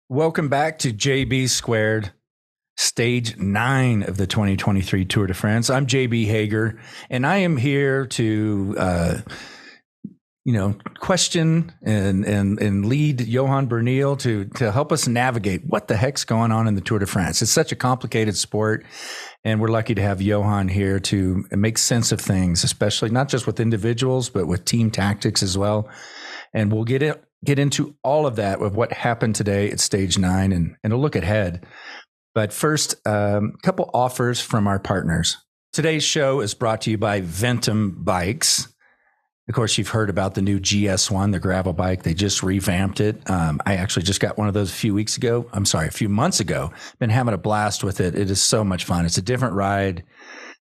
Welcome back to JB Squared, stage 9 of the 2023 Tour de France. I'm JB Hager, and I am here to, question and lead Johan Bernil to help us navigate what the heck's going on in the Tour de France. It's such a complicated sport, and we're lucky to have Johan here to make sense of things, especially not just with individuals, but with team tactics as well. And we'll get into all of that with what happened today at stage 9 and a look ahead. But first, a couple offers from our partners. Today's show is brought to you by Ventum Bikes. Of course, you've heard about the new GS1, the gravel bike. They just revamped it. I actually just got one of those a few months ago. Been having a blast with it. It is so much fun. It's a different ride.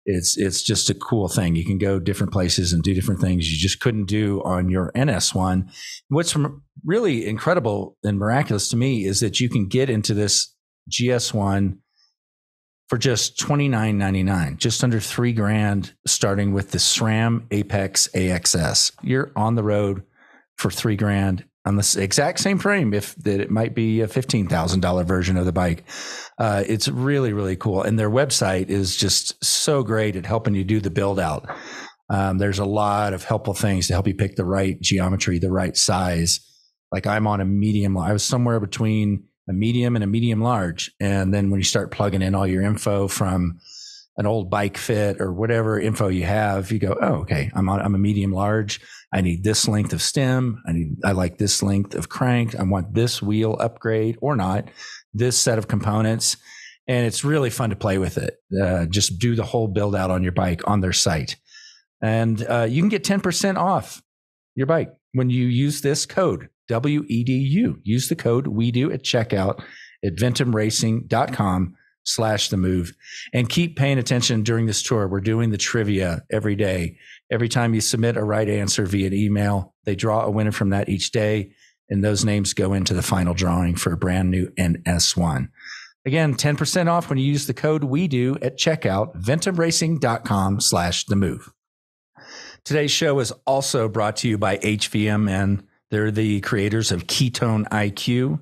It's just a cool thing. You can go different places and do different things you just couldn't do on your NS1. What's really incredible and miraculous to me is that you can get into this GS1 for just $29.99, just under $3,000, starting with the SRAM Apex AXS. You're on the road for $3,000 on the exact same frame, it might be a $15,000 version of the bike. It's really, really cool. And their website is just so great at helping you do the build out. There's a lot of helpful things to help you pick the right geometry, the right size. Like I'm on a medium. I was somewhere between a medium and a medium large. And then when you start plugging in all your info from an old bike fit or whatever info you have, you go, oh, okay, I'm a medium large. I need this length of stem. I like this length of crank. I want this wheel upgrade or not, this set of components. And it's really fun to play with it. Just do the whole build out on your bike on their site. And you can get 10% off your bike when you use this code, WEDU. Use the code WEDU at checkout at ventumracing.com/themove. And keep paying attention during this tour. We're doing the trivia every day. Every time you submit a right answer via email, they draw a winner from that each day. And those names go into the final drawing for a brand new NS1. Again, 10% off when you use the code WEDU at checkout, ventumracing.com/themove. Today's show is also brought to you by HVMN. They're the creators of Ketone IQ.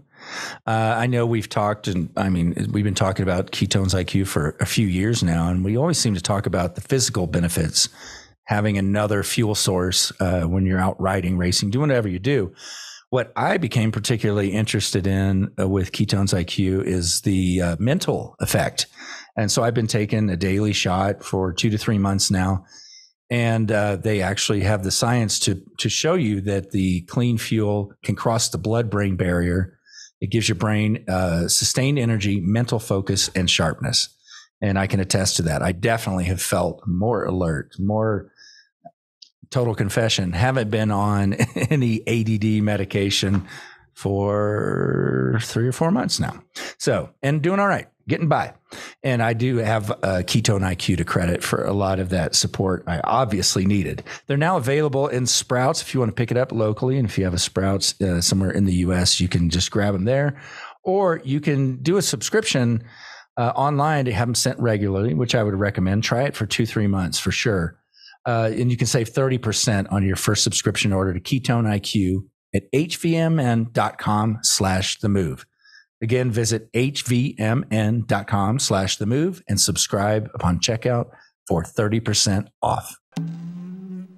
I know we've talked, and we've been talking about Ketones IQ for a few years now, and we always seem to talk about the physical benefits, having another fuel source when you're out riding, racing, doing whatever you do. What I became particularly interested in with Ketones IQ is the mental effect. And so I've been taking a daily shot for 2 to 3 months now. And they actually have the science to show you that the clean fuel can cross the blood-brain barrier. It gives your brain sustained energy, mental focus, and sharpness. And I can attest to that. I definitely have felt more alert, more total confession. Haven't been on any ADD medication for 3 or 4 months now. So, and doing all right, getting by. And I do have Ketone IQ to credit for a lot of that support I obviously needed. They're now available in Sprouts if you want to pick it up locally. And if you have a Sprouts somewhere in the US, you can just grab them there. Or you can do a subscription online to have them sent regularly, which I would recommend. Try it for 2-3 months for sure. And you can save 30% on your first subscription order to Ketone IQ at hvmn.com/themove. Again, visit hvmn.com/themove and subscribe upon checkout for 30% off.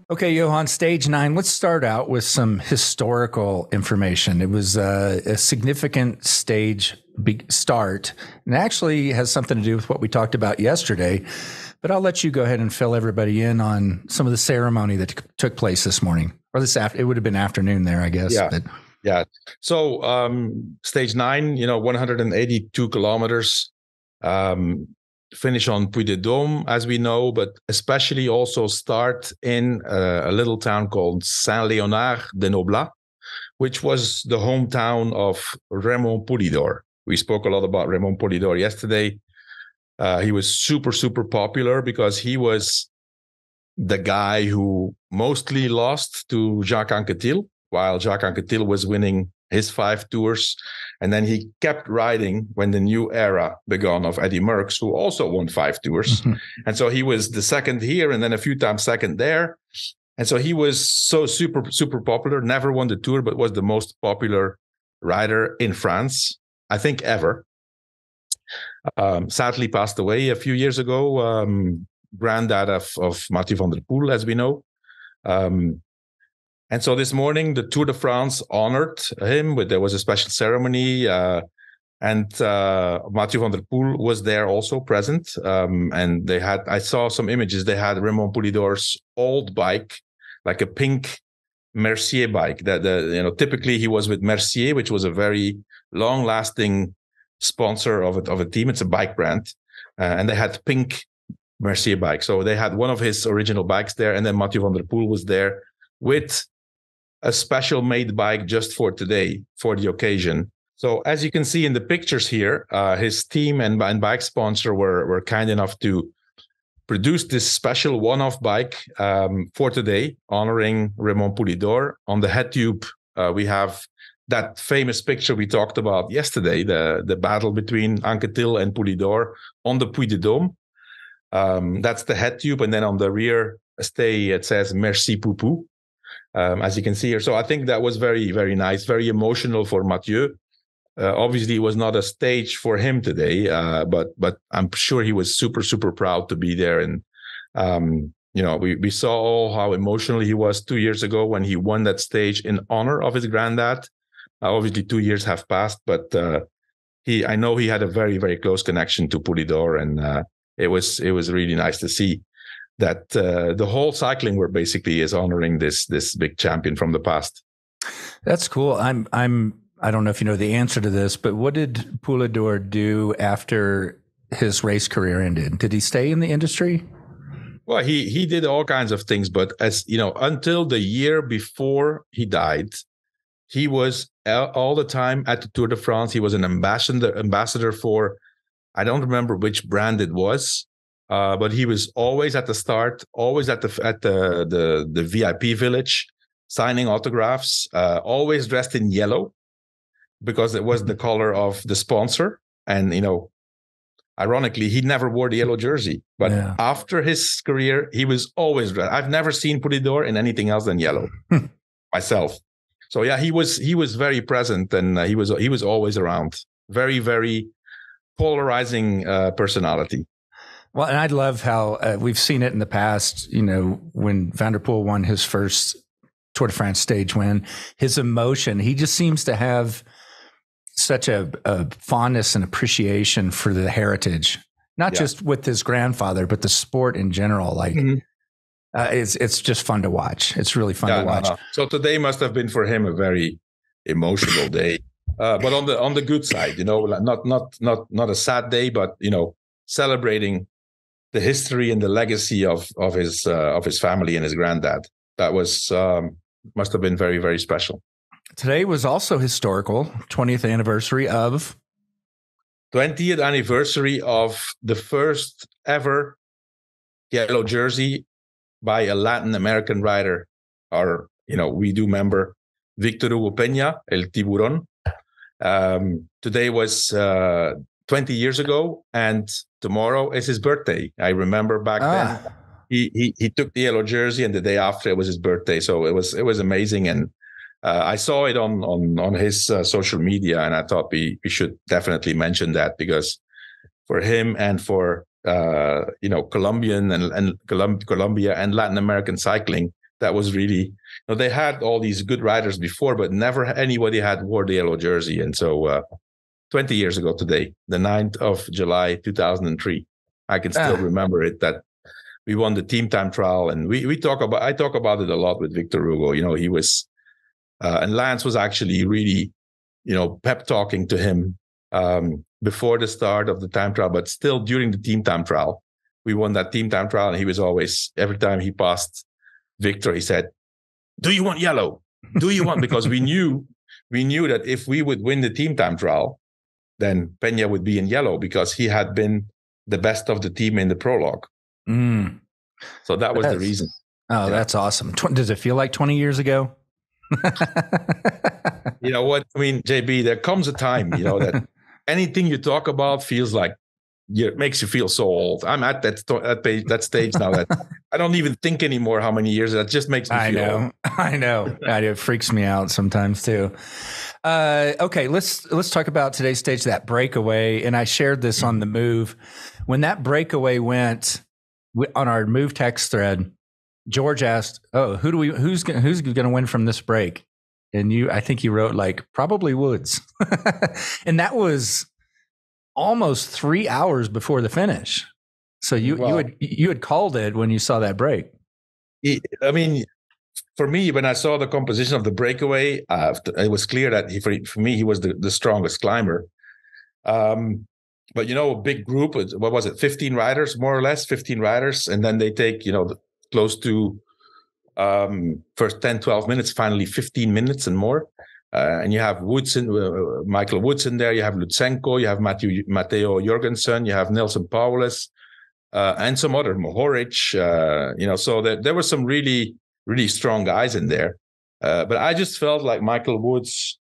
Okay, Johan, stage 9. Let's start out with some historical information. It was a significant stage big start, and actually has something to do with what we talked about yesterday. But I'll let you go ahead and fill everybody in on some of the ceremony that took place this morning, or this after. It would have been afternoon there, I guess. Yeah. But. Yeah. So stage 9, 182 kilometers, finish on Puy de Dôme, as we know, but especially also start in a little town called Saint-Léonard-de-Noblat, which was the hometown of Raymond Poulidor. We spoke a lot about Raymond Poulidor yesterday. He was super, super popular because he was the guy who mostly lost to Jacques Anquetil, while Jacques Anquetil was winning his 5 tours. And then he kept riding when the new era began of Eddy Merckx, who also won 5 tours. Mm-hmm. And so he was the second here and then a few times second there. And so he was so super, super popular, never won the tour, but was the most popular rider in France I think, ever. Sadly passed away a few years ago. Granddad of Mathieu van der Poel, as we know. And so this morning, the Tour de France honored him. There was a special ceremony. And Mathieu van der Poel was there also present. And I saw some images. They had Raymond Poulidor's old bike, like a pink Mercier bike. Typically he was with Mercier, which was a very long-lasting sponsor of a team. It's a bike brand. And they had pink Mercier bike. So they had one of his original bikes there. And then Mathieu van der Poel was there with a special made bike just for today, for the occasion. So as you can see in the pictures here, his team and bike sponsor were kind enough to produce this special one-off bike for today, honoring Raymond Poulidor. On the head tube, we have that famous picture we talked about yesterday, the battle between Anquetil and Poulidor on the Puy de Dôme. That's the head tube. And then on the rear stay, it says Merci Poupou, as you can see here. So I think that was very, very nice, very emotional for Mathieu. Obviously, it was not a stage for him today, but I'm sure he was super, super proud to be there. And, we saw how emotional he was 2 years ago when he won that stage in honor of his granddad. Obviously, 2 years have passed, but I know he had a very, very close connection to Poulidor, and it was really nice to see that the whole cycling world basically is honoring this big champion from the past. That's cool. I don't know if you know the answer to this, but what did Poulidor do after his race career ended? Did he stay in the industry? Well, he did all kinds of things, but as you know, until the year before he died, he was all the time at the Tour de France. He was an ambassador for, I don't remember which brand it was, but he was always at the start, always at the VIP village, signing autographs, always dressed in yellow, because it was the color of the sponsor. And, ironically, he never wore the yellow jersey. But after his career, he was always dressed. I've never seen Poulidor in anything else than yellow myself. So, yeah, he was very present, and he was always around. Very, very polarizing personality. Well, and I love how we've seen it in the past, when Van der Poel won his first Tour de France stage win, his emotion, he just seems to have such a fondness and appreciation for the heritage, not just with his grandfather, but the sport in general. Like, it's just fun to watch. It's really fun to watch. No. So today must have been for him a very emotional day, but on the good side, not a sad day, but celebrating the history and the legacy of his family and his granddad. That was must have been very, very special. Today was also historical, 20th anniversary of the first ever yellow jersey by a Latin American rider. We do remember Victor Hugo Peña, El Tiburón. Today was 20 years ago, and tomorrow is his birthday. I remember back then he took the yellow jersey, and the day after it was his birthday. So it was amazing, and I saw it on his social media, and I thought we should definitely mention that, because for him and for Colombian and Colombia and Latin American cycling, that was really, they had all these good riders before, but never anybody had wore the yellow jersey. And so 20 years ago today, the 9th of July 2003, I can still remember it, that we won the team time trial, and I talk about it a lot with Victor Hugo. He was. And Lance was actually really, pep talking to him before the start of the time trial, but still during the team time trial. We won that team time trial, and he was always, every time he passed Victor, he said, "Do you want yellow? Do you want?" Because we knew that if we would win the team time trial, then Peña would be in yellow, because he had been the best of the team in the prologue. So that was the reason. Oh, that's awesome. Does it feel like 20 years ago? You know what I mean, JB, there comes a time, that anything you talk about feels like it makes you feel so old. I'm at that stage now that I don't even think anymore how many years. That just makes me feel old. I know. It freaks me out sometimes too. Okay, let's talk about today's stage, that breakaway. And I shared this on the Move. When that breakaway went on our Move text thread, George asked, "Oh, who's going to win from this break?" And I think you wrote like probably Woods, and that was almost 3 hours before the finish. So you had called it when you saw that break. I mean, for me, when I saw the composition of the breakaway, it was clear that for me, he was the strongest climber. But, a big group, what was it, 15 riders, more or less, 15 riders. And then they take, close to first 10, 12 minutes, finally 15 minutes and more. And you have Michael Woods in there. You have Lutsenko. You have Matteo Jorgenson. You have Nelson Paulus, and some other Mohoric. So there were some really, really strong guys in there. But I just felt like Michael Woods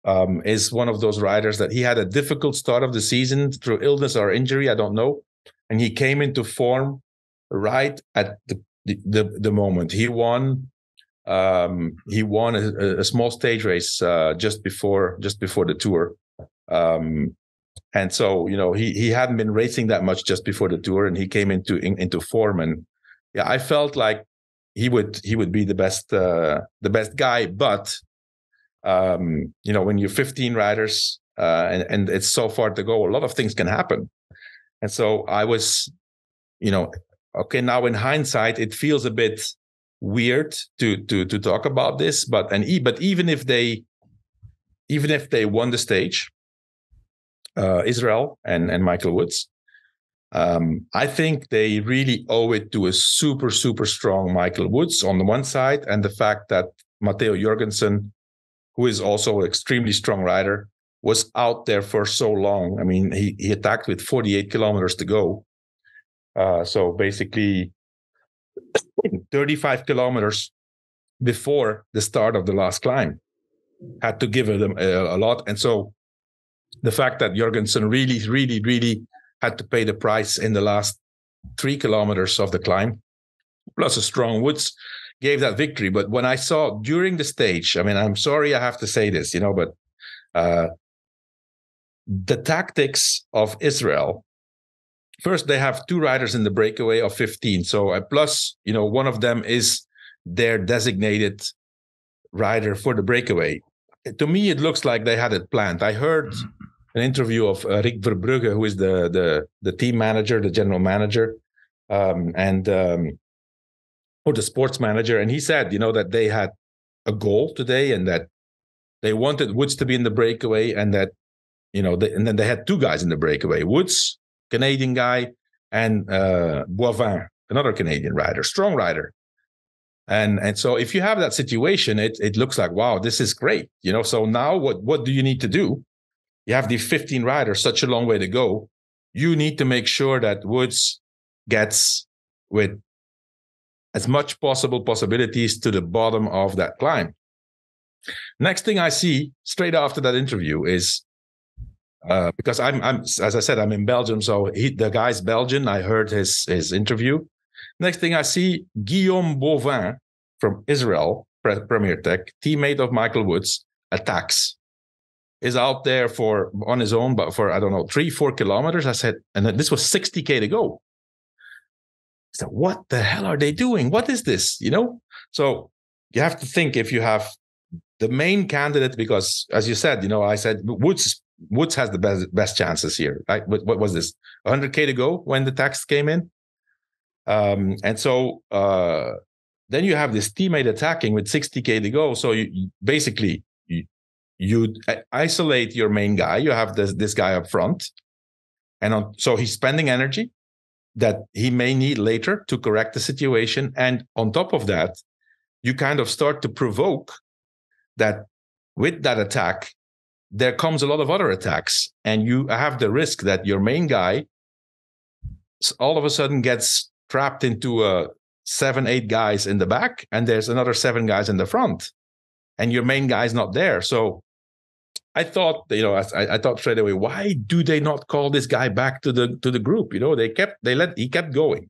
is one of those riders that he had a difficult start of the season through illness or injury. I don't know, and he came into form right at the moment. He won. He won a small stage race just before the tour, and so he hadn't been racing that much just before the tour, and he came into form. And yeah, I felt like he would be the best guy. But when you're 15 riders and it's so far to go, a lot of things can happen. And so I was, okay, now in hindsight, it feels a bit weird to talk about this, but even if they won the stage, Israel and Michael Woods, I think they really owe it to a super, super strong Michael Woods on the one side, and the fact that Matteo Jorgenson, who is also an extremely strong rider, was out there for so long. I mean, he attacked with 48 kilometers to go. So basically 35 kilometers before the start of the last climb, had to give them a lot. And so the fact that Jorgensen really, really, really had to pay the price in the last 3 kilometers of the climb, plus a strong Woods, gave that victory. But when I saw during the stage, I mean, I'm sorry I have to say this, but the tactics of Israel, first, they have 2 riders in the breakaway of 15. So plus, one of them is their designated rider for the breakaway. To me, it looks like they had it planned. I heard an interview of Rick Verbrugge, who is the team manager, the general manager, or the sports manager. And he said, that they had a goal today and that they wanted Woods to be in the breakaway, and that, and then they had 2 guys in the breakaway, Woods, Canadian guy, and Boivin, another Canadian rider, strong rider. And so if you have that situation, it looks like, wow, this is great. So now what do you need to do? You have these 15 riders, such a long way to go. You need to make sure that Woods gets with as much possibilities to the bottom of that climb. Next thing I see straight after that interview is, because I'm as I said, I'm in Belgium, so the guy's Belgian. I heard his interview. Next thing I see, Guillaume Boivin from Israel, Premier Tech, teammate of Michael Woods, attacks. Is out there on his own, but for, I don't know, 3-4 kilometers. I said, and this was 60K to go. I said, what the hell are they doing? What is this? So you have to think, if you have the main candidate, because as you said, I said Woods has the best chances here. Right? What was this? 100K to go when the tax came in. And so then you have this teammate attacking with 60K to go. So you basically, you isolate your main guy. You have this guy up front. And so he's spending energy that he may need later to correct the situation. And on top of that, you kind of start to provoke that with that attack, there comes a lot of other attacks. And you have the risk that your main guy all of a sudden gets trapped into 7-8 guys in the back, and there's another 7 guys in the front, and your main guy is not there. So I thought, I thought straight away, why do they not call this guy back to the group? He kept going.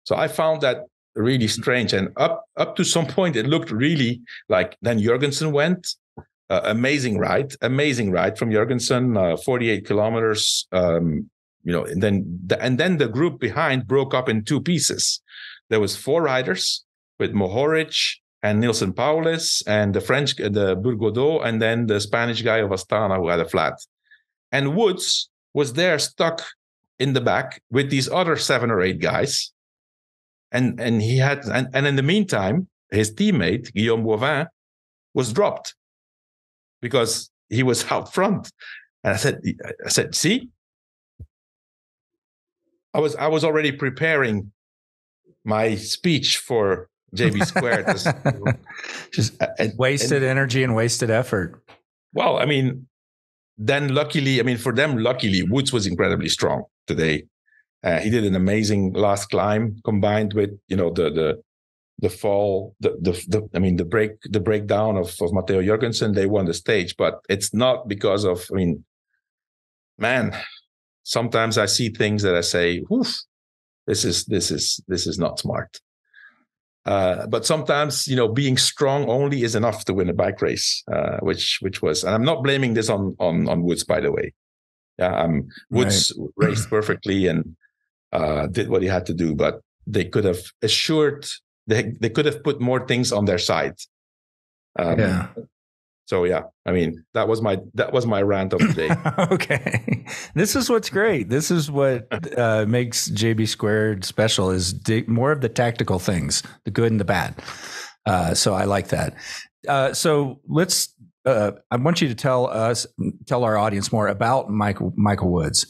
So I found that really strange. And up to some point, it looked really like then Jorgenson went. Amazing ride from Jorgenson, 48 kilometers. And then the group behind broke up in two pieces. There was 4 riders with Mohoric and Nilsen Paulus and the French, the Bourgodeau, and then the Spanish guy of Astana who had a flat. And Woods was there stuck in the back with these other 7 or 8 guys. And he had, and in the meantime, his teammate, Guillaume Boivin, was dropped because he was out front. And I said, see, I was already preparing my speech for JB2. Just wasted energy and wasted effort. Well, then luckily, for them, Woods was incredibly strong today. He did an amazing last climb combined with, the fall, the breakdown of Matteo Jorgenson. They won the stage, but it's not because of, sometimes I see things that I say, oof, this is not smart. But sometimes, being strong only is enough to win a bike race, which was, and I'm not blaming this on Woods, by the way. Yeah, Woods raced perfectly and did what he had to do, but they could have they could have put more things on their side. So that was my rant of the day. Okay, this is what's great. This is what makes JB Squared special, is more of the tactical things, the good and the bad. So I like that. So let's. I want you to tell our audience more about Michael Woods.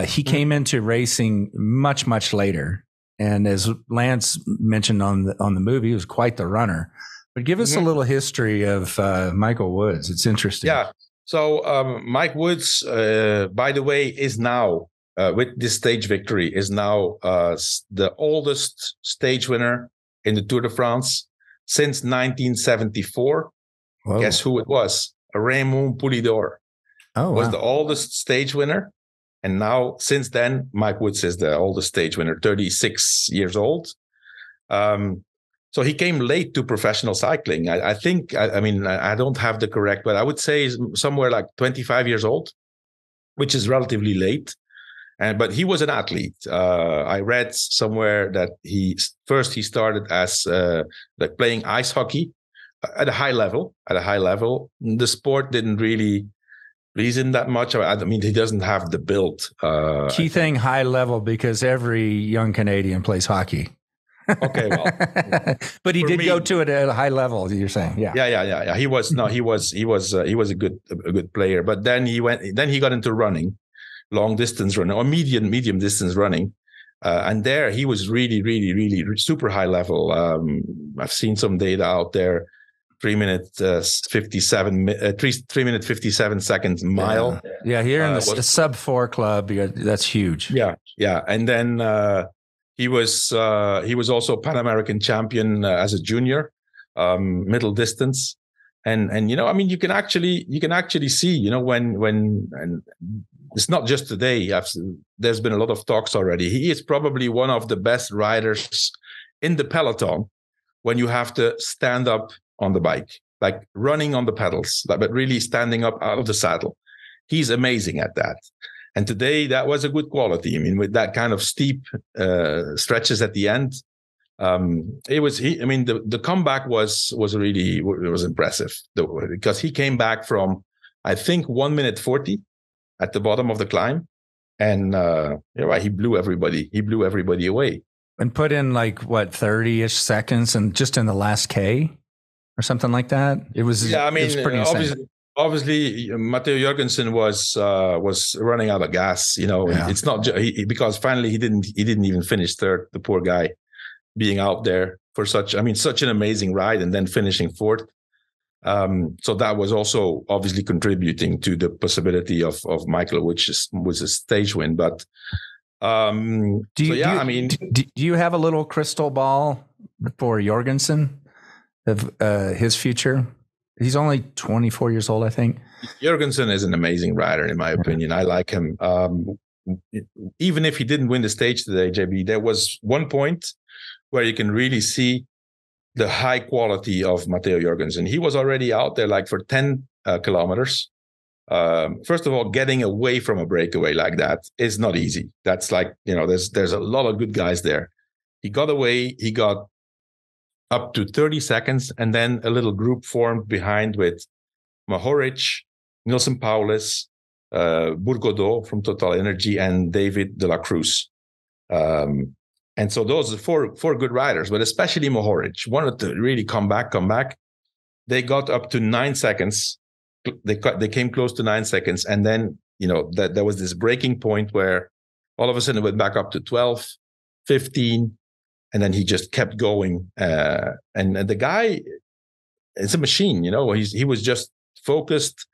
He came into racing much later, and as Lance mentioned on the movie, he was quite the runner. But give us a little history of Michael Woods. It's interesting. Yeah. So Mike Woods, by the way, is now with this stage victory is now the oldest stage winner in the Tour de France since 1974. Whoa. Guess who it was? Raymond Poulidor. Was the oldest stage winner. And now, since then, Mike Woods is the oldest stage winner, 36 years old. So he came late to professional cycling. I think, I don't have the correct, but I would say somewhere like 25 years old, which is relatively late. But he was an athlete. I read somewhere that he started as like playing ice hockey at a high level. The sport didn't really please him that much. He doesn't have the build. Key thing, high level, because every young Canadian plays hockey. Okay, well, but he did go to it at a high level. You're saying, yeah. He was a good player. But then he got into running, long distance running or medium distance running, and there he was really super high level. I've seen some data out there. 3 minute 57 seconds mile. Yeah, here in the sub 4 club, that's huge. Yeah, and then he was also Pan American champion as a junior, middle distance, and you can actually see when and it's not just today. There's been a lot of talks already. He is probably one of the best riders in the peloton when you have to stand up on the bike, like running on the pedals, but really standing up out of the saddle. He's amazing at that. And today that was a good quality. With that kind of steep stretches at the end, the comeback was impressive because he came back from, I think, 1 minute 40 at the bottom of the climb. And he blew everybody away. And put in 30-ish seconds and just in the last K? Or something like that. It was. Yeah, it was pretty insane. Obviously, Matteo Jorgenson was running out of gas. It's not because finally he didn't even finish third. The poor guy, being out there for such an amazing ride and then finishing fourth. So that was also obviously contributing to the possibility of Michael, which was a stage win. But do you have a little crystal ball for Jorgenson? Of his future? He's only 24 years old, I think. Jorgenson is an amazing rider, in my opinion. I like him. Even if he didn't win the stage today, JB, there was one point where you can really see the high quality of Matteo Jorgenson. He was already out there like for 10 kilometers. First of all, getting away from a breakaway like that is not easy. That's like, there's a lot of good guys there. He got away. He got up to 30 seconds, and then a little group formed behind with Mohoric, Nilsen Paulus, Burgodeau from Total Energy, and David de la Cruz. And so those are four good riders, but especially Mohoric wanted to really come back. They got up to 9 seconds. They came close to 9 seconds, and then that there was this breaking point where all of a sudden it went back up to 12, 15, and then he just kept going. And the guy is a machine. He was just focused,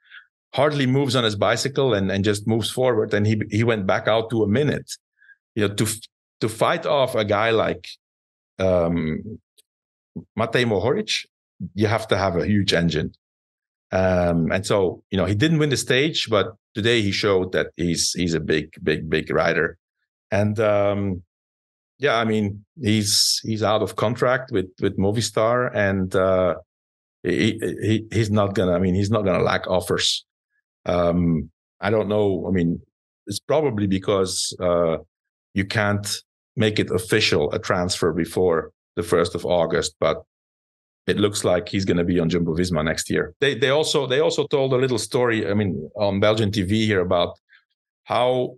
hardly moves on his bicycle, and just moves forward. And he went back out to a minute. To fight off a guy like Matej Mohoric, you have to have a huge engine. And so, he didn't win the stage, but today he showed that he's a big rider. And he's out of contract with Movistar, and he's not gonna lack offers. I don't know. It's probably because you can't make it official, a transfer, before the 1st of August, but it looks like he's going to be on Jumbo-Visma next year. They also told a little story, on Belgian TV here, about how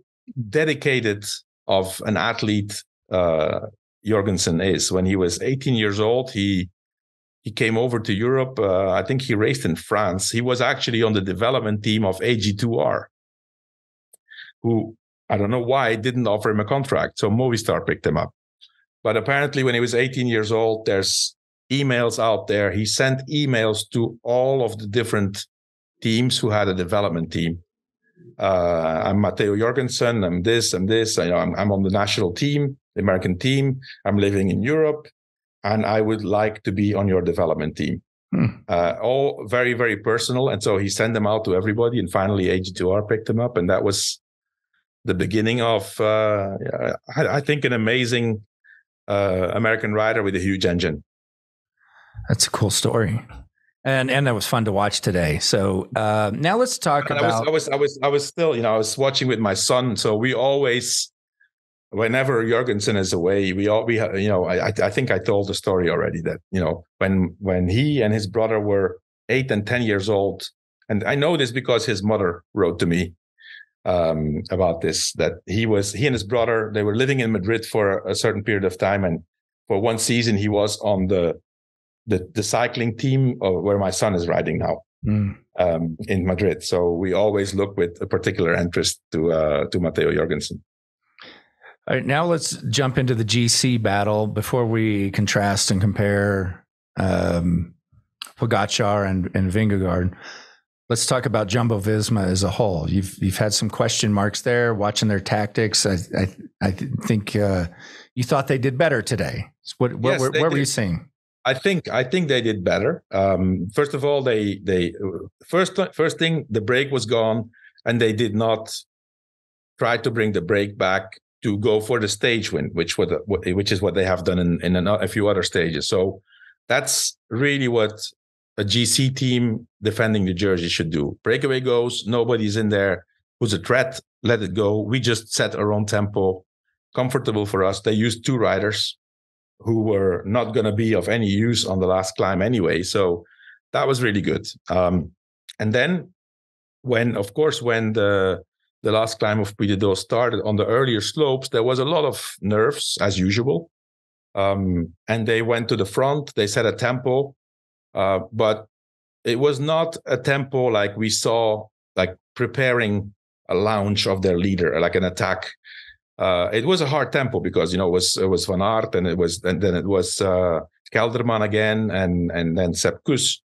dedicated of an athlete Jorgenson is. When he was 18 years old, he came over to Europe. I think he raced in France. He was actually on the development team of AG2R, who, I don't know why, didn't offer him a contract. So Movistar picked him up. But apparently when he was 18 years old, there's emails out there. He sent emails to all of the different teams who had a development team. I'm Matteo Jorgenson. I'm this. I'm on the national team, the American team. I'm living in Europe, and I would like to be on your development team. All very, very personal. And so he sent them out to everybody. And finally, AG2R picked him up. And that was the beginning of, I think, an amazing American rider with a huge engine. That's a cool story, and that was fun to watch today. So now let's talk about. I was still, I was watching with my son. So we always, whenever Jorgenson is away, I think I told the story already that when he and his brother were 8 and 10 years old, and I know this because his mother wrote to me about this, that he and his brother, they were living in Madrid for a certain period of time, and for one season he was on the cycling team where my son is riding now in Madrid. So we always look with a particular interest to Matteo Jorgenson. All right, now let's jump into the GC battle before we contrast and compare Pogačar and Vingegaard. Let's talk about Jumbo-Visma as a whole. You've had some question marks there, watching their tactics. I think you thought they did better today. What were you seeing? I think they did better. First of all, first thing, the brake was gone, and they did not try to bring the brake back to go for the stage win, which is what they have done in a few other stages. So that's really what a GC team defending the jersey should do. Breakaway goes, nobody's in there who's a threat, let it go. We just set our own tempo, comfortable for us. They used 2 riders who were not going to be of any use on the last climb anyway. So that was really good. And then when the last climb of Puy de Dôme started on the earlier slopes, there was a lot of nerves as usual. And they went to the front, they set a tempo, but it was not a tempo like we saw, like preparing a launch of their leader, like an attack. It was a hard tempo because it was Van Aert, and then it was Kelderman again, and then Sepp Kuss.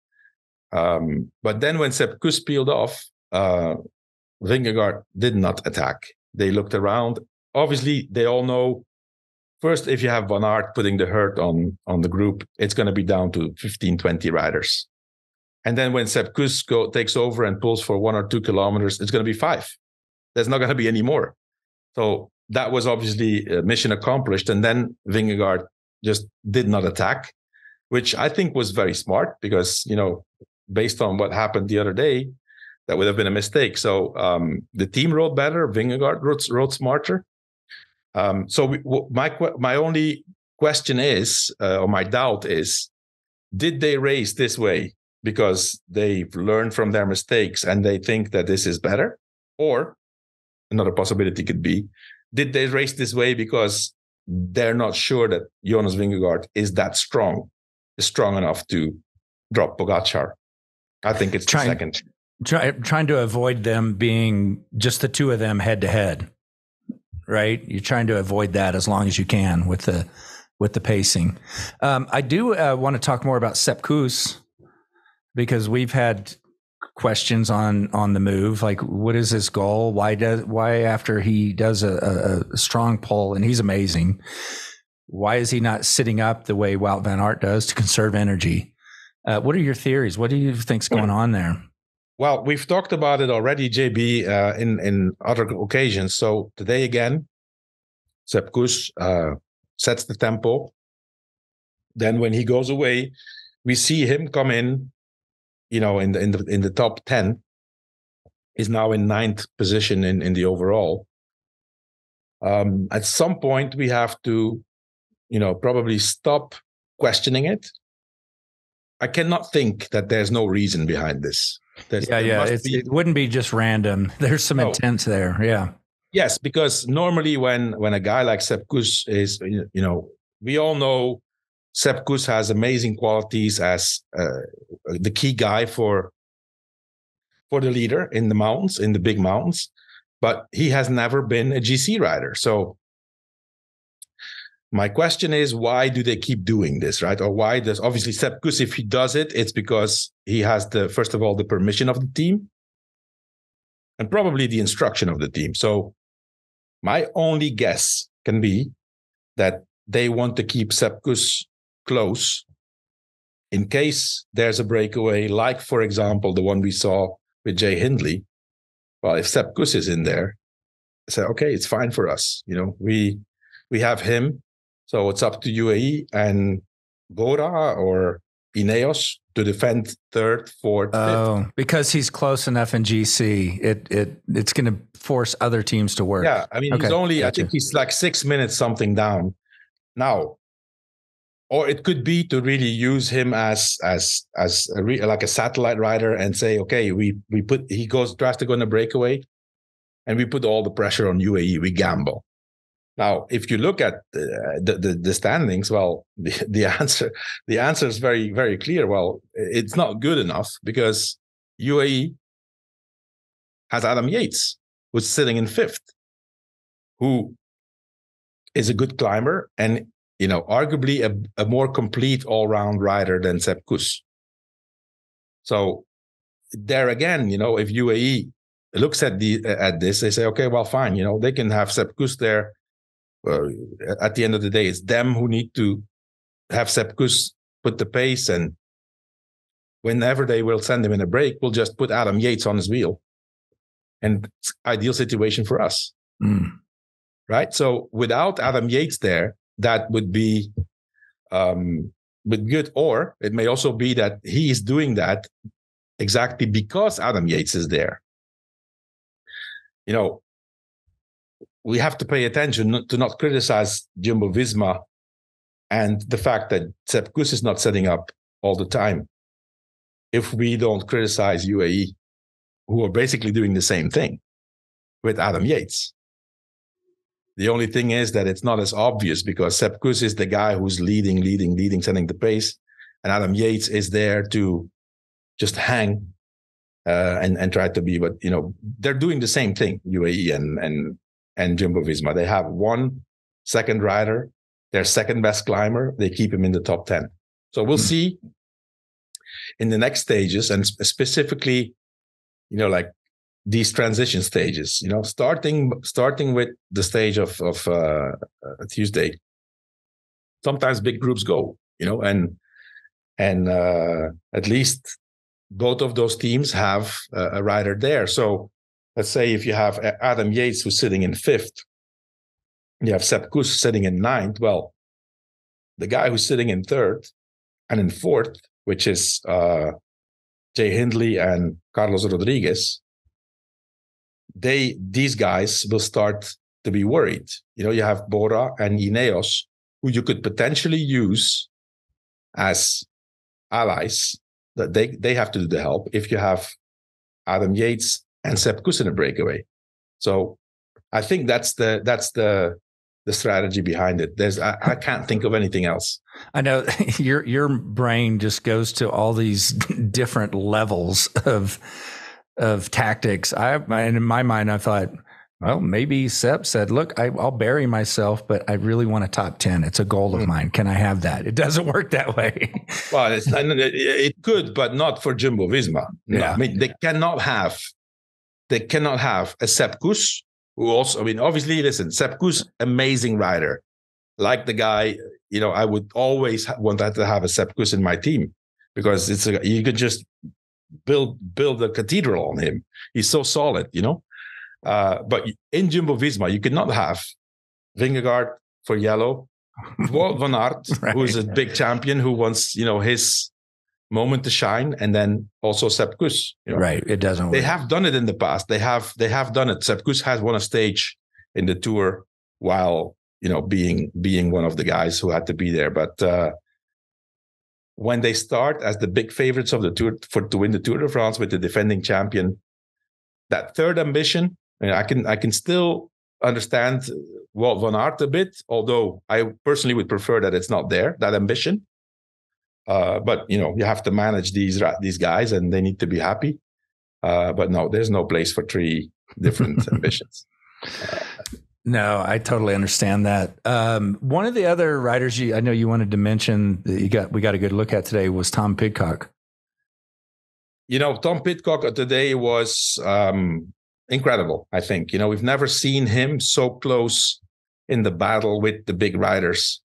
But then when Sepp Kuss peeled off, Vingegaard did not attack. They looked around. Obviously, they all know, first, if you have Van Aert putting the hurt on the group, it's going to be down to 15, 20 riders. And then when Sepp Kuss takes over and pulls for 1 or 2 kilometers, it's going to be 5. There's not going to be any more. So that was obviously mission accomplished. And then Vingegaard just did not attack, which I think was very smart because, based on what happened the other day, that would have been a mistake. So the team rode better. Vingegaard rode smarter. My only question is, or my doubt is, did they race this way because they've learned from their mistakes and they think that this is better? Or another possibility could be, did they race this way because they're not sure that Jonas Vingegaard is strong enough to drop Pogačar? I think it's the second. Trying to avoid them being just the two of them head to head, right? You're trying to avoid that as long as you can with the pacing. I do want to talk more about Sepp Kuss because we've had questions on the move. Like, what is his goal? Why after he does a strong pull and he's amazing, why is he not sitting up the way Wout van Aert does to conserve energy? What are your theories? What do you think's going on there? Well, we've talked about it already, JB, in other occasions. So today again, Sepp Kuss sets the tempo. Then when he goes away, we see him come in, in the top 10. He's now in 9th position in the overall. At some point, we have to, probably stop questioning it. I cannot think that there's no reason behind this. It wouldn't be just random. There's some intent there. Yeah. Yes, because normally when a guy like Sepp Kuss is, we all know Sepp Kuss has amazing qualities as the key guy for the leader in the mountains, in the big mountains, but he has never been a GC rider. So my question is, why do they keep doing this, right? Or why does, obviously, Sepp Kuss, if he does it, it's because he has first of all, the permission of the team and probably the instruction of the team. So my only guess can be that they want to keep Sepp Kuss close in case there's a breakaway, like, for example, the one we saw with Jay Hindley. Well, if Sepp Kuss is in there, I say, okay, it's fine for us. We have him. So it's up to UAE and Bora or Ineos to defend 3rd, 4th, 5th. Oh, because he's close enough in GC, it's going to force other teams to work. Yeah, I mean, he's only, I think he's like 6 minutes something down now. Or it could be to really use him as like a satellite rider and say, okay, he tries to go on a breakaway, and we put all the pressure on UAE. We gamble. Now, if you look at the standings, well, the answer is very, very clear. Well, it's not good enough because UAE has Adam Yates, who's sitting in 5th, who is a good climber and, arguably a more complete all-round rider than Sepp Kuss. So there again, if UAE looks at this, they say, okay, well, fine, they can have Sepp Kuss there. At the end of the day, it's them who need to have Sepp Kuss put the pace, and whenever they will send him in a break, we'll just put Adam Yates on his wheel, and it's ideal situation for us, right? So without Adam Yates there, that would be good, or it may also be that he is doing that exactly because Adam Yates is there. We have to pay attention to not criticize Jumbo-Visma and the fact that Sepp Kuss is not setting up all the time if we don't criticize UAE, who are basically doing the same thing with Adam Yates. The only thing is that it's not as obvious because Sepp Kuss is the guy who's leading, setting the pace, and Adam Yates is there to just hang and try to be. But they're doing the same thing, UAE and Jumbo-Visma. They have one second rider, their second best climber. They keep him in the top 10. So we'll see in the next stages, and specifically, like these transition stages, starting with the stage of Tuesday. Sometimes big groups go, and at least both of those teams have a rider there. So let's say if you have Adam Yates who's sitting in 5th, you have Sepp Kuss sitting in 9th. Well, the guy who's sitting in 3rd and in 4th, which is Jay Hindley and Carlos Rodriguez, these guys will start to be worried. You have Bora and Ineos, who you could potentially use as allies. That they have to do the help if you have Adam Yates and Sepp Kuss in a breakaway. So I think that's the strategy behind it. I can't think of anything else. I know your brain just goes to all these different levels of tactics. And in my mind, I thought, well, maybe Sepp said, look, I'll bury myself, but I really want a top 10. It's a goal of mine. Can I have that? It doesn't work that way. Well, it could, but not for Jumbo-Visma. No. Yeah. I mean, they cannot have a Sepp Kuss, who also, I mean, obviously, listen, Sepp Kuss, amazing rider. Like the guy, I would always want to have a Sepp Kuss in my team, because you could just build a cathedral on him. He's so solid, But in Jumbo-Visma, you could not have Vingegaard for yellow, Wout van Aert, right, who's a big champion who wants, his moment to shine, and then also Sepp Kuss. Right, it doesn't work. They have done it in the past. They have done it. Sepp Kuss has won a stage in the Tour while being one of the guys who had to be there. But when they start as the big favorites of the Tour to win the Tour de France with the defending champion, that third ambition, I can still understand Wout van Aert a bit, although I personally would prefer that it's not there, that ambition. But you have to manage these guys, and they need to be happy. But no, there's no place for 3 different ambitions. No, I totally understand that. One of the other riders I know you wanted to mention that we got a good look at today was Tom Pidcock. Tom Pidcock today was incredible, I think. We've never seen him so close in the battle with the big riders.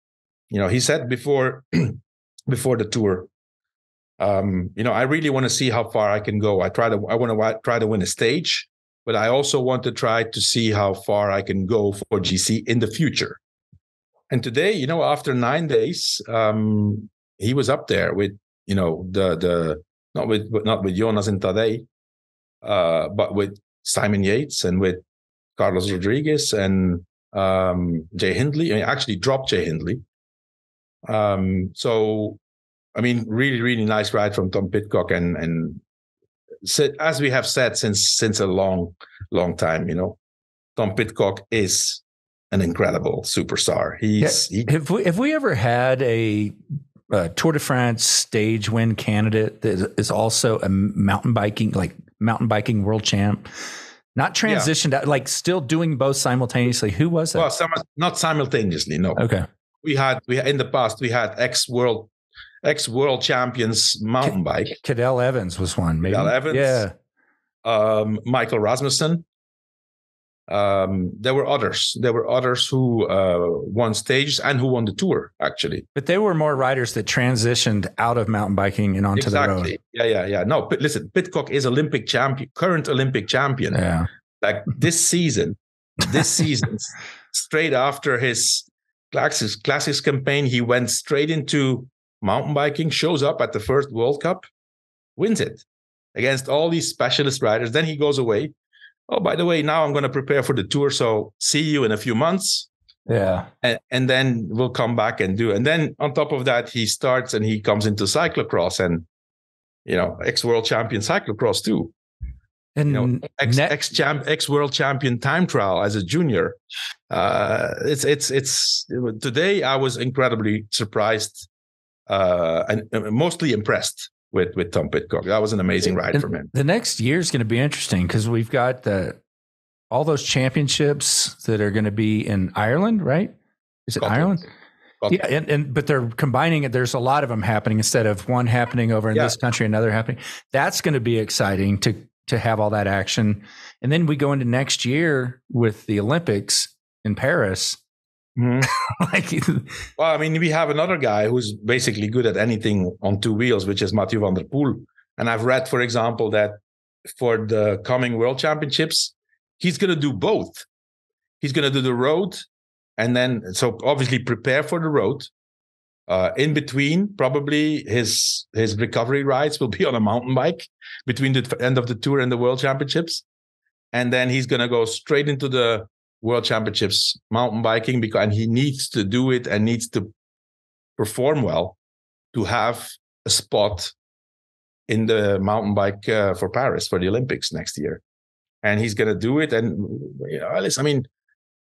He said before the Tour, I really want to see how far I can go. I want to try to win a stage, but I also want to try to see how far I can go for GC in the future. And today, after 9 days, he was up there with, not with Jonas and Tadej, but with Simon Yates and with Carlos Rodriguez and Jay Hindley. I mean, actually dropped Jay Hindley. So, I mean, really, really nice ride from Tom Pidcock, and as we have said since a long, long time, Tom Pidcock is an incredible superstar. Have we ever had a Tour de France stage win candidate that is also a mountain biking world champ? Not transitioned out, like still doing both simultaneously. Who was that? Well, not simultaneously, no. Okay. We had in the past ex world champions mountain bike. Cadel Evans was one. Maybe. Cadel Evans, yeah. Michael Rasmussen. There were others. There were others who won stages and who won the Tour, actually. But they were more riders that transitioned out of mountain biking and onto the road. Yeah. No, but listen, Pidcock is Olympic champion, current Olympic champion. Yeah. Like this season, straight after his classics campaign, he went straight into mountain biking, shows up at the first World Cup, wins it against all these specialist riders. Then he goes away. Oh, by the way, now I'm going to prepare for the Tour. So see you in a few months. Yeah. And then we'll come back and do. And then on top of that, he starts and he comes into cyclocross and, ex-world champion cyclocross too. And ex-world champion time trial as a junior. It's today I was incredibly surprised and mostly impressed with Tom Pidcock. That was an amazing ride from him. The next year is going to be interesting because we've got all those championships that are going to be in Ireland, right? Is it Ireland? Yeah, but they're combining it. There's a lot of them happening instead of one happening over in this country, another happening. That's going to be exciting to have all that action. And then we go into next year with the Olympics in Paris. Mm-hmm. Well, I mean, we have another guy who's basically good at anything on 2 wheels, which is Mathieu van der Poel, And I've read, for example, that for the coming World Championships, he's going to do both. He's going to do the road, and then, so obviously prepare for the road. In between, probably his recovery rides will be on a mountain bike between the end of the Tour and the World Championships. And then he's going to go straight into the World Championships mountain biking, and he needs to do it and needs to perform well to have a spot in the mountain bike for Paris, for the Olympics next year. And he's going to do it. And I mean,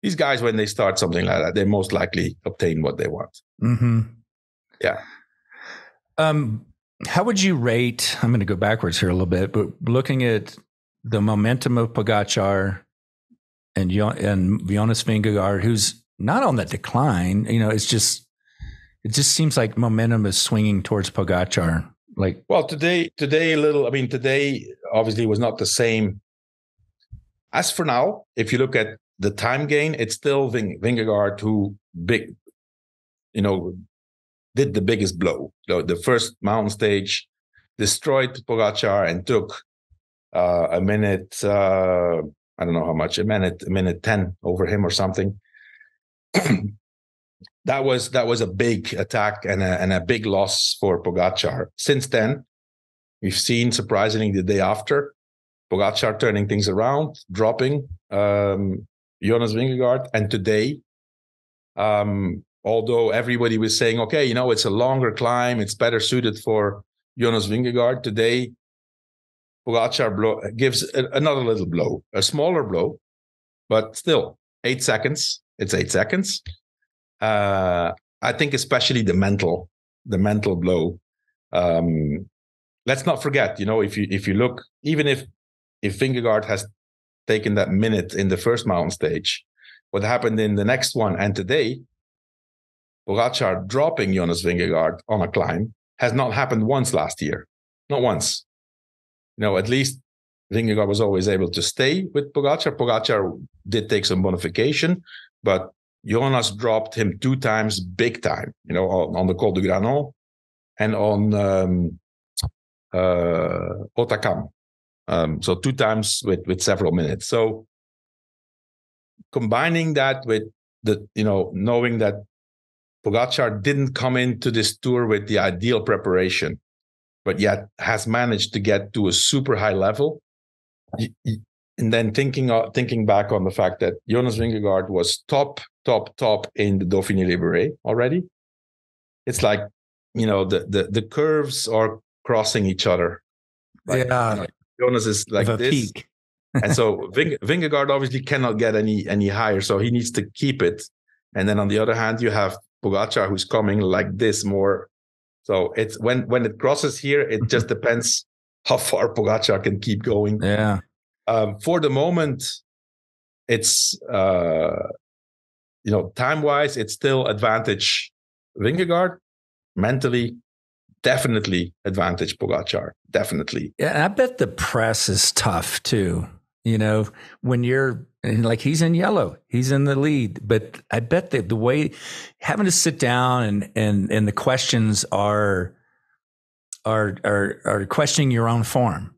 these guys, when they start something like that, they most likely obtain what they want. Mm-hmm. Yeah. How would you rate, I'm going to go backwards here a little bit, but looking at the momentum of Pogačar and Jonas Vingegaard, who's not on the decline, it just seems like momentum is swinging towards Pogačar. Today obviously was not the same. As for now, if you look at the time gain, it's still Vingegaard who did the biggest blow. The first mountain stage destroyed Pogačar and took a minute, I don't know how much, a minute 10 over him or something. That was a big attack and a big loss for Pogačar. Since then, we've seen, surprisingly, the day after, Pogačar turning things around, dropping Jonas Vingegaard. And today, although everybody was saying, okay, it's a longer climb, it's better suited for Jonas Vingegaard, today Pogačar gives another little blow, a smaller blow, but still 8 seconds. It's 8 seconds. I think especially the mental blow. Let's not forget, if you look, even if Vingegaard has taken that minute in the first mountain stage, what happened in the next one and today, Pogačar dropping Jonas Vingegaard on a climb has not happened once last year. Not once. At least Vingegaard was always able to stay with Pogačar. Pogačar did take some bonification, but Jonas dropped him 2 times big time, on the Col du Granon and on Otakam. So 2 times with several minutes. So combining that with knowing that Pogačar didn't come into this Tour with the ideal preparation, but yet has managed to get to a super high level. And then thinking back on the fact that Jonas Vingegaard was top in the Dauphiné Libéré already. It's like, the curves are crossing each other. Jonas is like this. Peak. And so Vingegaard obviously cannot get any higher, so he needs to keep it. And then on the other hand, you have Pogačar who's coming like this more. So it's when it crosses here, it just depends how far Pogačar can keep going. Yeah. For the moment, it's time-wise, it's still advantage Vingegaard. Mentally, definitely advantage Pogačar. Definitely. Yeah, and I bet the press is tough too. When you're like, he's in yellow, he's in the lead, but I bet that the way having to sit down and the questions are questioning your own form,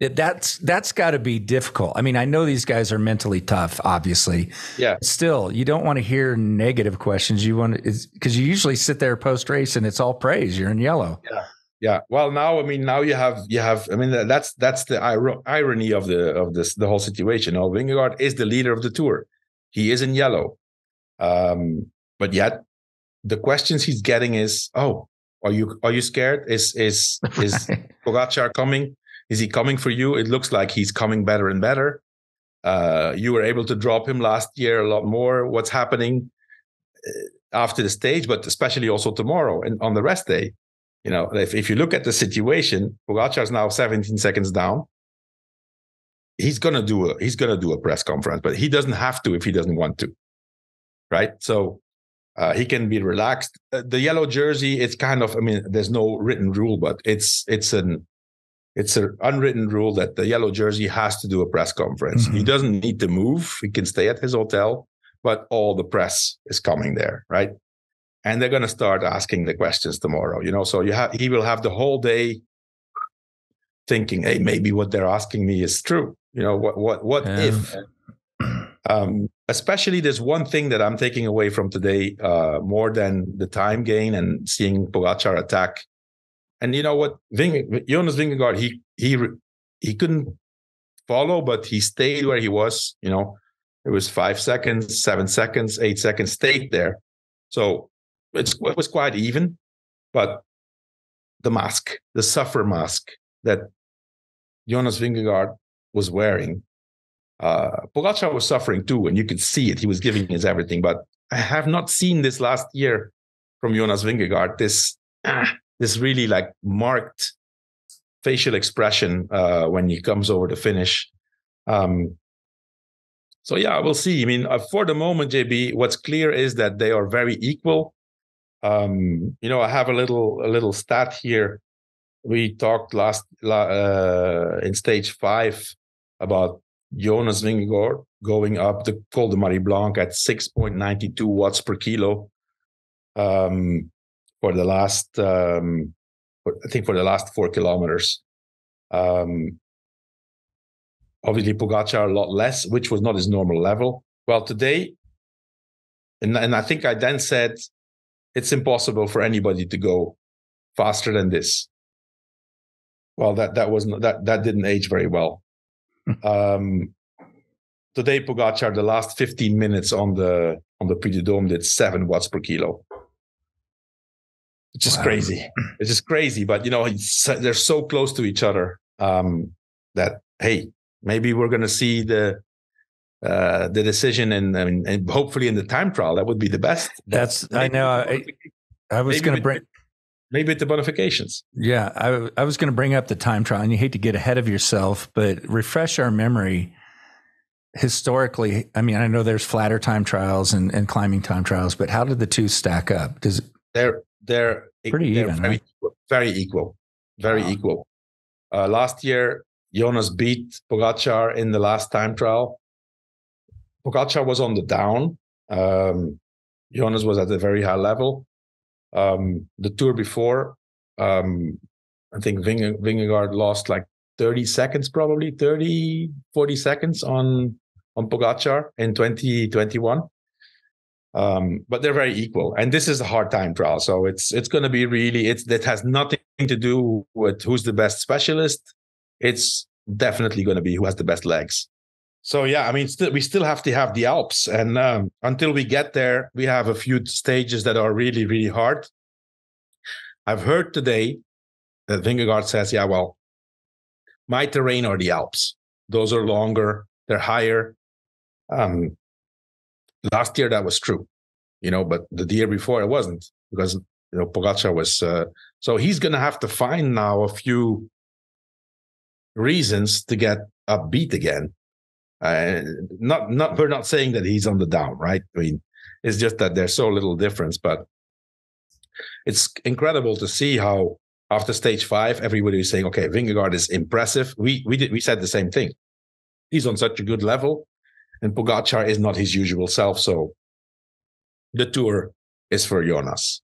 that's got to be difficult. I mean, I know these guys are mentally tough, obviously. Yeah. Still, you don't want to hear negative questions. You want to, because you usually sit there post race and it's all praise. You're in yellow. Yeah. Yeah. Well, now you have. I mean, that's the irony of the whole situation. Vingegaard is the leader of the Tour. He is in yellow, but yet the questions he's getting is, "Oh, are you scared? Is Pogačar coming? Is he coming for you? It looks like he's coming better and better. You were able to drop him last year a lot more. What's happening after the stage, but especially also tomorrow and on the rest day?" If you look at the situation, Pogačar is now 17 seconds down. He's gonna do a press conference, but he doesn't have to if he doesn't want to, right? So he can be relaxed. The yellow jersey, it's kind of, there's no written rule, but it's an unwritten rule that the yellow jersey has to do a press conference. Mm-hmm. He doesn't need to move. He can stay at his hotel, but all the press is coming there, right? And they're going to start asking the questions tomorrow, so he will have the whole day thinking, hey, maybe what they're asking me is true. What if? Especially there's one thing that I'm taking away from today, more than the time gain and seeing Pogačar attack. And you know what, Jonas Vingegaard, he couldn't follow, but he stayed where he was. It was 5 seconds, 7 seconds, 8 seconds, stayed there. So it was quite even. But the suffer mask that Jonas Vingegaard was wearing, Pogačar was suffering too, and you could see it. He was giving his everything. But I have not seen this last year from Jonas Vingegaard, this really like marked facial expression when he comes over the finish. So yeah, we'll see. I mean, for the moment, JB, what's clear is that they are very equal. I have a little stat here. We talked in stage 5 about Jonas Vingegaard going up the Col de Marie Blanc at 6.92 watts per kilo for the last, for the last 4 kilometers. Obviously, Pogačar a lot less, which was not his normal level. Well, today, and I think I then said, it's impossible for anybody to go faster than this. Well, that didn't age very well. Today, Pogačar, the last 15 minutes on the Puy de Dôme, did 7 watts per kilo. It's just crazy. It's just crazy. But they're so close to each other that hey, maybe we're going to see the decision and hopefully in the time trial. That would be the best. I know. I was going to bring. Maybe at the bonifications. Yeah, I was going to bring up the time trial, and you hate to get ahead of yourself, but refresh our memory. Historically, I mean, I know there's flatter time trials and climbing time trials, but how did the two stack up? Because they're pretty even, very equal. Last year, Jonas beat Pogačar in the last time trial. Pogačar was on the down. Jonas was at a very high level. The tour before, I think Vingegaard lost like 30 seconds, probably 40 seconds on Pogačar in 2021. But they're very equal. And this is a hard time trial. So it's going to be that has nothing to do with who's the best specialist. It's definitely going to be who has the best legs. So, yeah, I mean, we still have to have the Alps. And until we get there, we have a few stages that are really, really hard. I've heard today that Vingegaard says, yeah, well, my terrain are the Alps. Those are longer. They're higher. Last year, that was true, but the year before, it wasn't because, Pogačar was. So he's going to have to find now a few reasons to get upbeat again. We're not saying that he's on the down, right? I mean, it's just that there's so little difference, but it's incredible to see how after stage 5, everybody is saying, okay, Vingegaard is impressive. We said the same thing. He's on such a good level, and Pogačar is not his usual self. So the tour is for Jonas.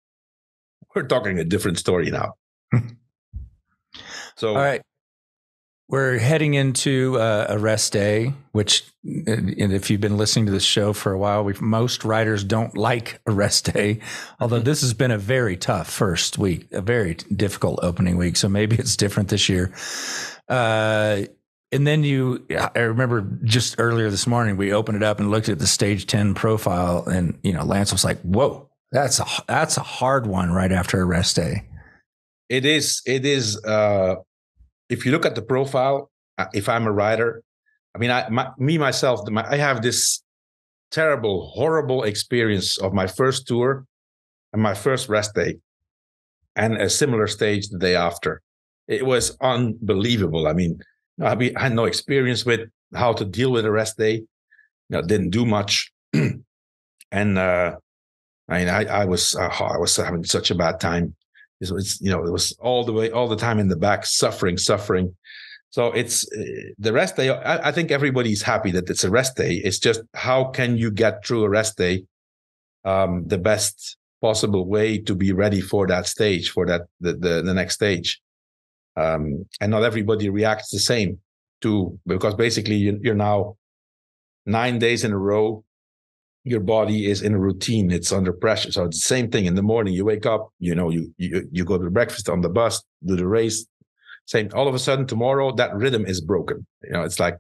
We're talking a different story now. So, all right. We're heading into a rest day, which, and if you've been listening to this show for a while, most riders don't like a rest day, although this has been a very tough first week, a very difficult opening week. So maybe it's different this year. And then I remember just earlier this morning, we opened it up and looked at the stage 10 profile, and, Lance was like, whoa, that's a hard one right after a rest day. It is. If you look at the profile, if I'm a rider, I mean, I have this terrible, horrible experience of my first tour and my first rest day and a similar stage the day after. It was unbelievable. I mean, I had no experience with how to deal with a rest day. Didn't do much. And I was having such a bad time. It was all the time in the back, suffering. So it's the rest day. I think everybody's happy that it's a rest day. It's just how can you get through a rest day the best possible way to be ready for that stage, for that the next stage. And not everybody reacts the same because basically you're now 9 days in a row. Your body is in a routine. It's under pressure. So it's the same thing in the morning. You wake up, you go to breakfast on the bus, do the race. Same. All of a sudden tomorrow, that rhythm is broken. It's like,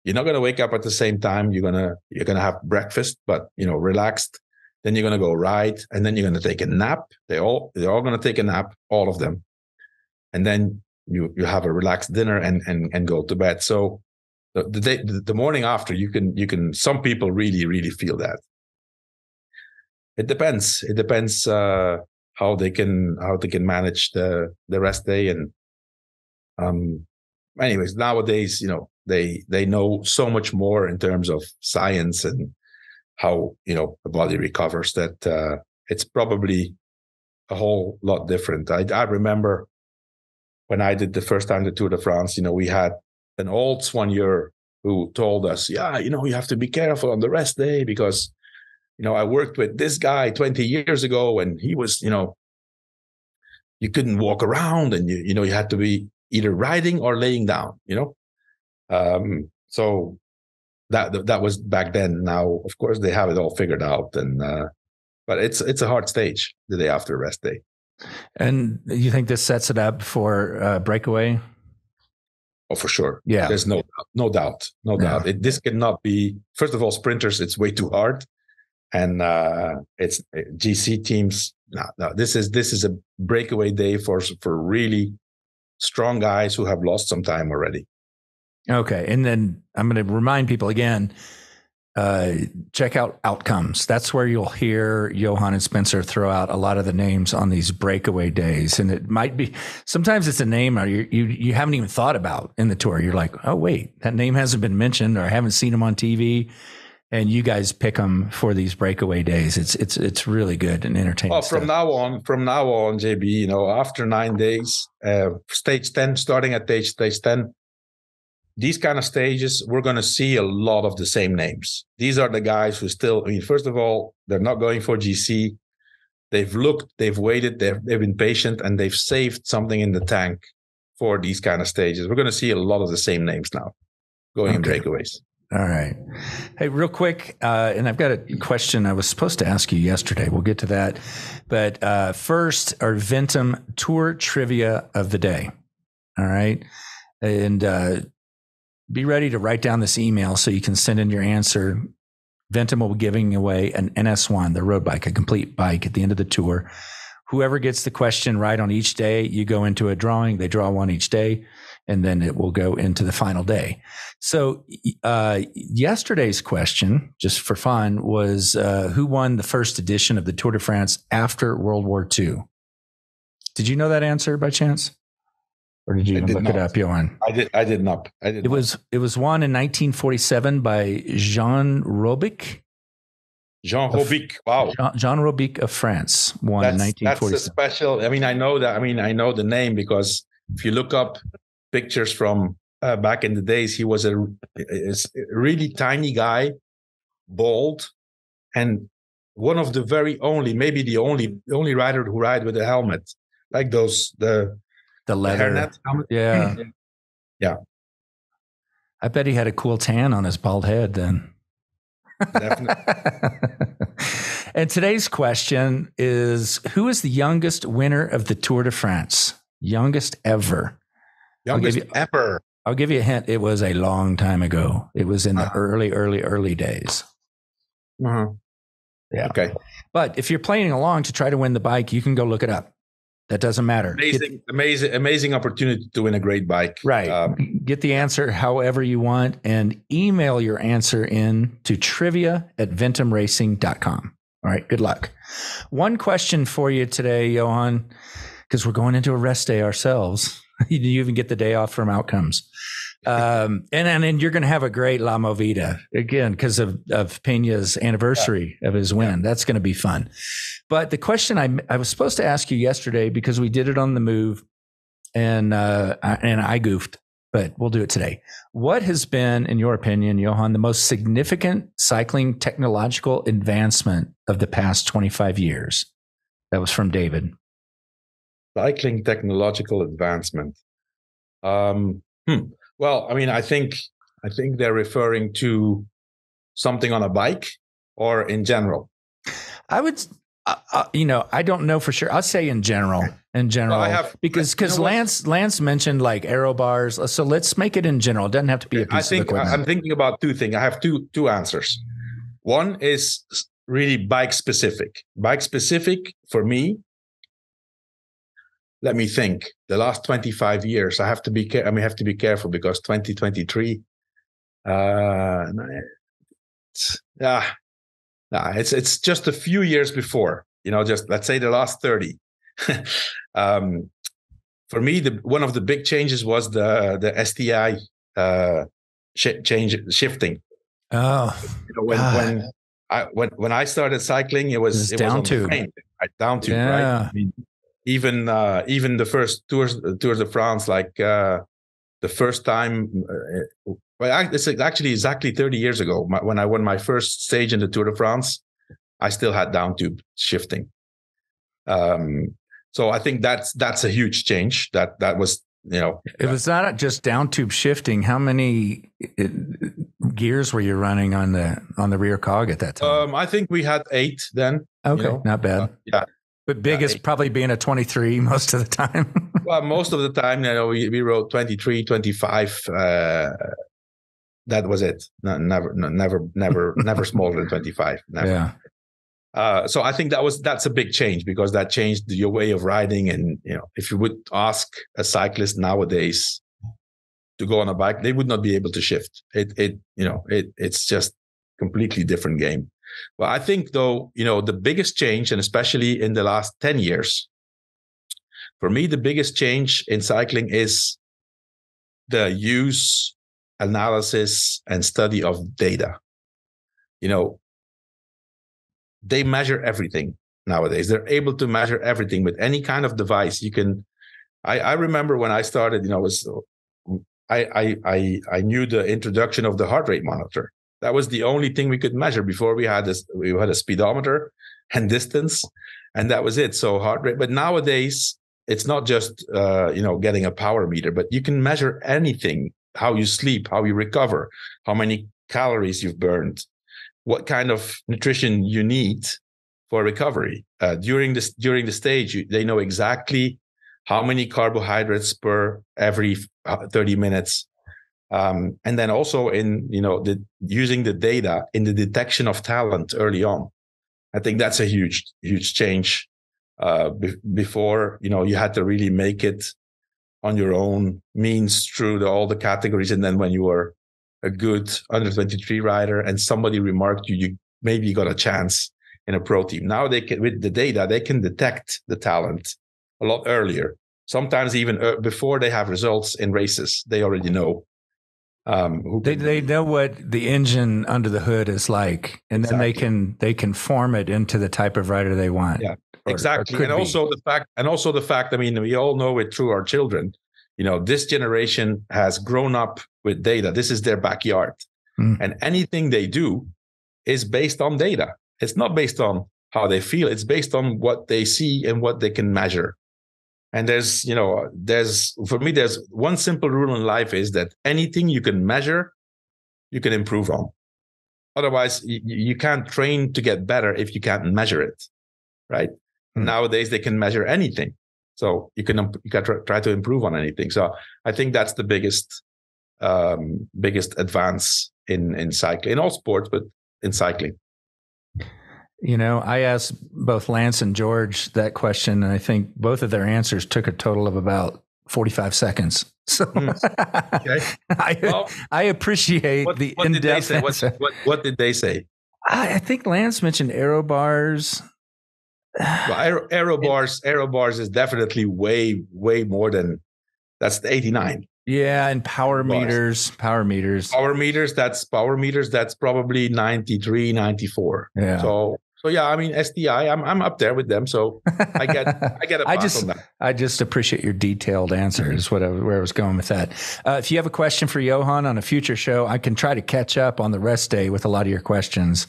you're not going to wake up at the same time. You're going to have breakfast, but, relaxed. Then you're going to go ride, and then you're going to take a nap. They're all going to take a nap, all of them. And then you have a relaxed dinner and go to bed. So the morning after, you can. Some people really, really feel that. It depends. It depends how they can manage the rest day. And anyways, nowadays, they know so much more in terms of science and how the body recovers that it's probably a whole lot different. I remember when I did the first time the Tour de France, we had an old soigneur who told us, you have to be careful on the rest day because, I worked with this guy 20 years ago and he was, you couldn't walk around and you had to be either riding or laying down, so that was back then. Now, of course, they have it all figured out, and but it's a hard stage the day after rest day. And you think this sets it up for breakaway? Oh, for sure. Yeah, there's no doubt. This cannot be. First of all, sprinters, it's way too hard, and it's GC teams. No, this is a breakaway day for really strong guys who have lost some time already. Okay. And then I'm going to remind people again, check out Outcomes. That's where you'll hear Johan and Spencer throw out a lot of the names on these breakaway days. And it might be, sometimes it's a name you haven't even thought about in the Tour. You're like, oh, wait, that name hasn't been mentioned, or I haven't seen him on TV. And you guys pick them for these breakaway days. It's really good and entertaining. Well, from now on, JB, after 9 days, stage 10, starting at stage 10, these kind of stages, we're going to see a lot of the same names. These are the guys who still, first of all, they're not going for GC. They've looked, they've waited, they've been patient, and they've saved something in the tank for these kind of stages. We're going to see a lot of the same names now going in breakaways. All right. Hey, real quick, and I've got a question I was supposed to ask you yesterday. We'll get to that. But first, our Ventum Tour Trivia of the Day. All right. And be ready to write down this email so you can send in your answer. Ventum will be giving away an NS1, the road bike, a complete bike at the end of the tour. Whoever gets the question right on each day, you go into a drawing. They draw one each day, and then it will go into the final day. So yesterday's question, just for fun, was who won the first edition of the Tour de France after World War II? Did you know that answer by chance? Or did you even look it up, Johan? I did not. It was won in 1947 by Jean Robic. Jean Robic, wow. Jean Robic of France won in 1947. That's a special. I know that. I know the name because if you look up pictures from back in the days, he was a really tiny guy, bald, and one of the very only, maybe the only rider who ride with a helmet, like the leather hairnet helmet. Yeah. Yeah. I bet he had a cool tan on his bald head then. Definitely. And today's question is, who is the youngest winner of the Tour de France? Youngest ever. Youngest ever. I'll give you a hint. It was a long time ago. It was in the early days. Uh-huh. Yeah. Okay. But if you're playing along to try to win the bike, you can go look it up. That doesn't matter. Amazing opportunity to win a great bike. Right. Get the answer however you want and email your answer in to trivia@ventumracing.com. All right. Good luck. One question for you today, Johan, because we're going into a rest day ourselves. You even get the day off from Outcomes. And you're going to have a great La Movida again because of Peña's anniversary of his win. That's going to be fun. But the question I was supposed to ask you yesterday, because we did it on the move and I goofed, but we'll do it today. What has been, in your opinion, Johan, the most significant cycling technological advancement of the past 25 years? That was from David. Cycling technological advancement. Well, I mean, I think they're referring to something on a bike or in general. I would, I don't know for sure. I'll say in general. Well, because Lance mentioned like aero bars. So let's make it in general. It doesn't have to be a piece of equipment. I'm thinking about two things. I have two answers. One is really bike specific. Bike specific for me. Let me think. The last 25 years, I have to be careful because 2023. It's just a few years before. Just let's say the last 30. For me, one of the big changes was the STI shifting. Oh, when I started cycling, it was down tube, down tube, right? I mean, even the first Tours de France, like the first time. It's actually exactly 30 years ago when I won my first stage in the Tour de France. I still had down tube shifting. So I think that's a huge change. That was, It was not just down tube shifting. How many gears were you running on the rear cog at that time? I think we had 8 then. Okay, not bad. Yeah. But biggest probably being a 23 most of the time. Well, most of the time, we rode 23, 25. That was it. Never smaller than 25. Never. Yeah. So I think that's a big change because that changed your way of riding. And if you would ask a cyclist nowadays to go on a bike, they would not be able to shift. It's just completely different game. Well, I think though, the biggest change, and especially in the last 10 years, for me, the biggest change in cycling is the use, analysis, and study of data. They measure everything nowadays. They're able to measure everything with any kind of device. I remember when I started, I knew the introduction of the heart rate monitor. That was the only thing we could measure before. We had a speedometer and distance, and that was it. So heart rate. But nowadays, it's not just getting a power meter, but you can measure anything: how you sleep, how you recover, how many calories you've burned, what kind of nutrition you need for recovery. During the stage, they know exactly how many carbohydrates per every 30 minutes. And then also in using the data in the detection of talent early on. I think that's a huge change. Before you had to really make it on your own means through all the categories, and then when you were a good under 23 rider and somebody remarked you maybe got a chance in a pro team. Now with the data they can detect the talent a lot earlier. Sometimes even before they have results in races, they already know. They know what the engine under the hood is like, and then they can form it into the type of rider they want. Yeah, exactly. And also the fact. I mean, we all know it through our children. This generation has grown up with data. This is their backyard, and anything they do is based on data. It's not based on how they feel. It's based on what they see and what they can measure. And there's one simple rule in life is that anything you can measure, you can improve on. Otherwise, you can't train to get better if you can't measure it, right? Nowadays, they can measure anything. So you can try to improve on anything. So I think that's the biggest advance in cycling, in all sports, but in cycling. I asked both Lance and George that question, and I think both of their answers took a total of about 45 seconds. So okay. I appreciate the in-depth answer. What did they say? I think Lance mentioned aero bars. Well, aero bars is definitely way more than that's the 89. Yeah, and power meters. That's probably 93, 94. Yeah. So yeah, I mean STI, I'm up there with them. So I get a pass on that. I just appreciate your detailed answers. Where I was going with that. If you have a question for Johan on a future show, I can try to catch up on the rest day with a lot of your questions.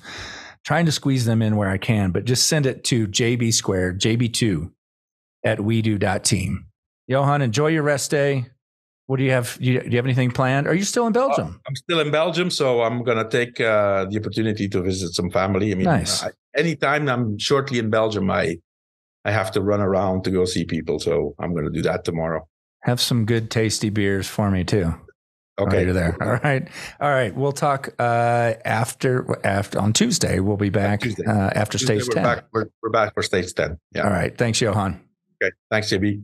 Trying to squeeze them in where I can, but just send it to JB2 at wedo.team. Johan, enjoy your rest day. What do you have? Do you have anything planned? Are you still in Belgium? I'm still in Belgium, so I'm going to take the opportunity to visit some family. I mean, nice. Anytime I'm shortly in Belgium, I have to run around to go see people. So I'm going to do that tomorrow. Have some good, tasty beers for me too. Okay, you're there. All right. We'll talk after on Tuesday. We'll be back after Tuesday, stage 10. We're back for stage 10. Yeah. All right. Thanks, Johan. Okay. Thanks, JB.